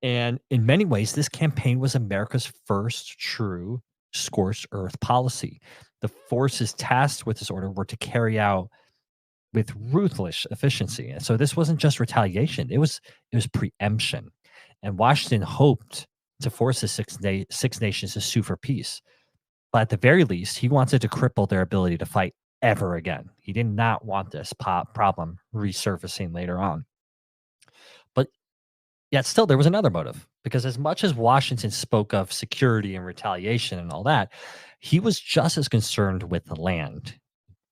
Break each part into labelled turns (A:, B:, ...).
A: And in many ways, this campaign was America's first true scorched earth policy. The forces tasked with this order were to carry out with ruthless efficiency. And so this wasn't just retaliation, it was preemption. And Washington hoped to force the six nations to sue for peace. But at the very least, he wanted to cripple their ability to fight ever again. He did not want this problem resurfacing later on. But yet still there was another motive, because as much as Washington spoke of security and retaliation and all that, he was just as concerned with the land,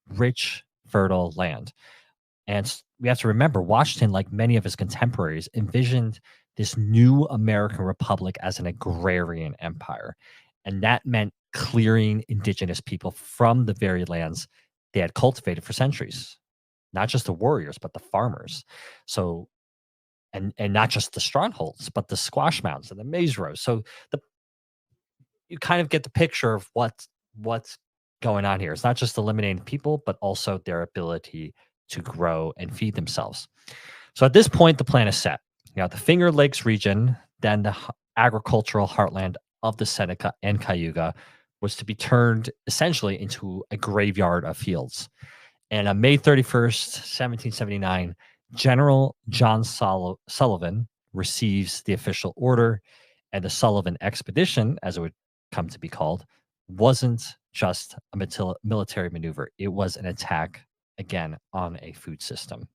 A: rich, fertile land. And we have to remember, Washington, like many of his contemporaries, envisioned this new American republic as an agrarian empire. And that meant clearing indigenous people from the very lands they had cultivated for centuries, not just the warriors, but the farmers. So, and not just the strongholds, but the squash mounds and the maize rows. So the you kind of get the picture of what's going on here. It's not just eliminating people, but also their ability to grow and feed themselves. So at this point, the plan is set. The Finger Lakes region, then the agricultural heartland of the Seneca and Cayuga, was to be turned essentially into a graveyard of fields. And on May 31st, 1779, General John Sullivan receives the official order, and the Sullivan Expedition, as it would come to be called, wasn't just a military maneuver. It was an attack, again, on a food system.